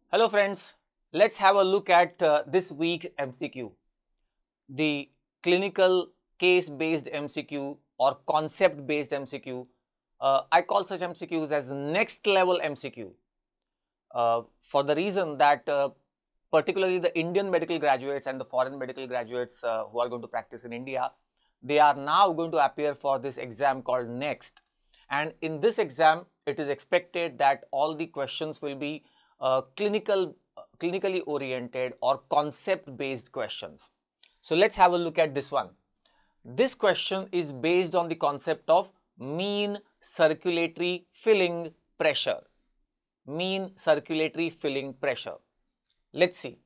Hello friends, let's have a look at this week's MCQ, the clinical case-based MCQ or concept-based MCQ. I call such MCQs as next level MCQ for the reason that particularly the Indian medical graduates and the foreign medical graduates who are going to practice in India, they are now going to appear for this exam called NEXT. And in this exam, it is expected that all the questions will be clinically oriented or concept based questions. So let's have a look at this one. This question is based on the concept of mean circulatory filling pressure. Mean circulatory filling pressure. Let's see.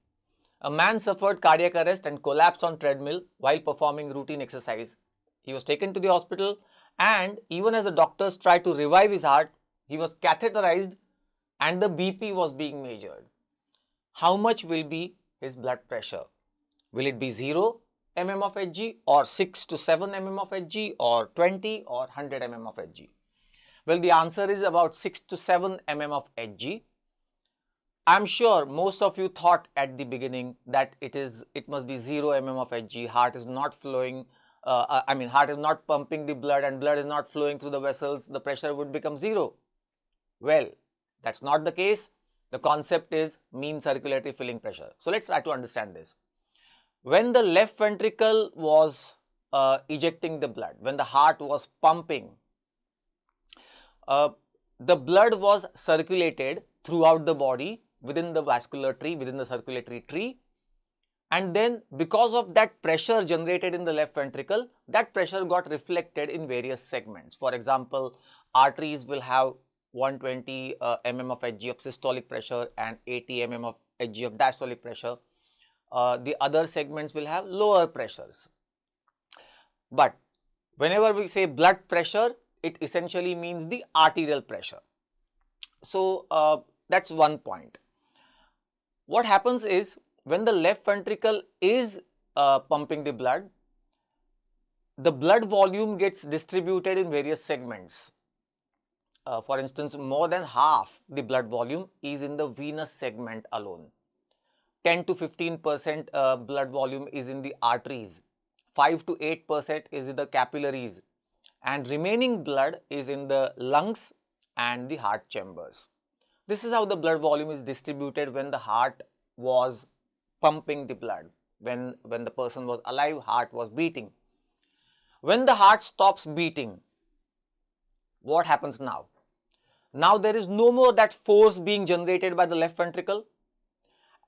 A man suffered cardiac arrest and collapsed on treadmill while performing routine exercise. He was taken to the hospital, and even as the doctors tried to revive his heart, he was catheterized and the BP was being measured. How much will be his blood pressure? Will it be 0 mm of Hg or 6 to 7 mm of Hg or 20 or 100 mm of Hg? Well, the answer is about 6 to 7 mm of Hg. I'm sure most of you thought at the beginning that it must be 0 mm of Hg. Heart is not flowing, heart is not pumping the blood and blood is not flowing through the vessels. The pressure would become 0. Well, that's not the case. The concept is mean circulatory filling pressure. So let's try to understand this. When the left ventricle was ejecting the blood, when the heart was pumping, the blood was circulated throughout the body within the vascular tree, within the circulatory tree, and then because of that pressure generated in the left ventricle, that pressure got reflected in various segments. For example, arteries will have 120 mm of Hg of systolic pressure and 80 mm of Hg of diastolic pressure. The other segments will have lower pressures. But whenever we say blood pressure, it essentially means the arterial pressure. So that's one point. What happens is when the left ventricle is pumping the blood volume gets distributed in various segments. For instance, more than half the blood volume is in the venous segment alone. 10 to 15% blood volume is in the arteries. 5 to 8% is in the capillaries. And remaining blood is in the lungs and the heart chambers. This is how the blood volume is distributed when the heart was pumping the blood. When the person was alive, heart was beating. When the heart stops beating, what happens now? Now there is no more that force being generated by the left ventricle,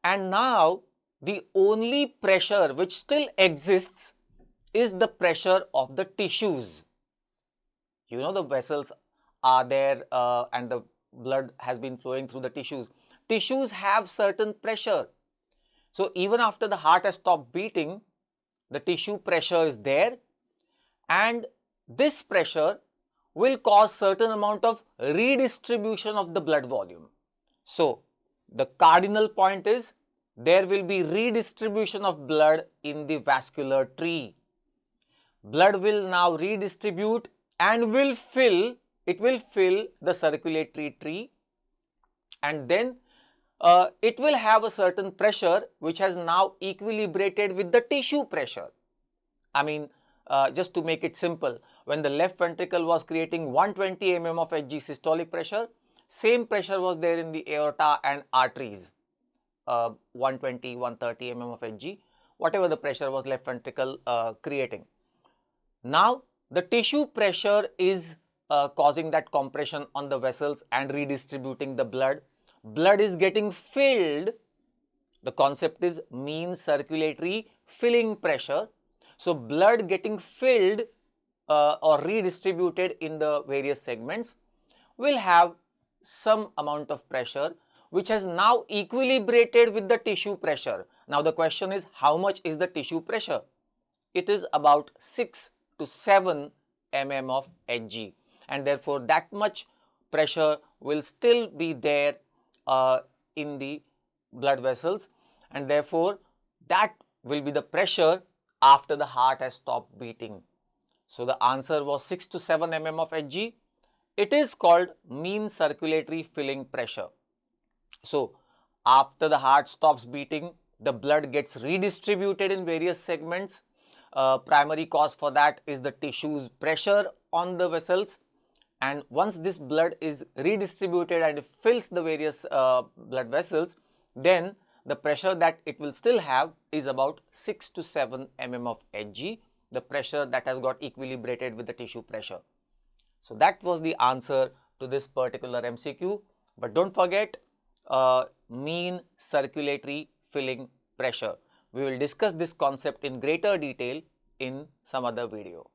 and now the only pressure which still exists is the pressure of the tissues. You know, the vessels are there and the blood has been flowing through the tissues. Tissues have certain pressure. So even after the heart has stopped beating, the tissue pressure is there, and this pressure will cause certain amount of redistribution of the blood volume. So the cardinal point is there will be redistribution of blood in the vascular tree. Blood will now redistribute and will fill the circulatory tree, and then it will have a certain pressure which has now equilibrated with the tissue pressure. I mean, just to make it simple, when the left ventricle was creating 120 mm of Hg systolic pressure, same pressure was there in the aorta and arteries, 120, 130 mm of Hg, whatever the pressure was left ventricle creating. Now, the tissue pressure is causing that compression on the vessels and redistributing the blood. Blood is getting filled. The concept is mean circulatory filling pressure. So blood getting filled or redistributed in the various segments will have some amount of pressure which has now equilibrated with the tissue pressure. Now the question is, how much is the tissue pressure? It is about 6 to 7 mm of Hg, and therefore that much pressure will still be there in the blood vessels, and therefore that will be the pressure after the heart has stopped beating. So the answer was 6 to 7 mm of Hg. It is called mean circulatory filling pressure. So After the heart stops beating, the blood gets redistributed in various segments. Primary cause for that is the tissue's pressure on the vessels. And once this blood is redistributed and fills the various blood vessels, then the pressure that it will still have is about 6 to 7 mm of Hg, the pressure that has got equilibrated with the tissue pressure. So that was the answer to this particular MCQ. But don't forget mean circulatory filling pressure. We will discuss this concept in greater detail in some other video.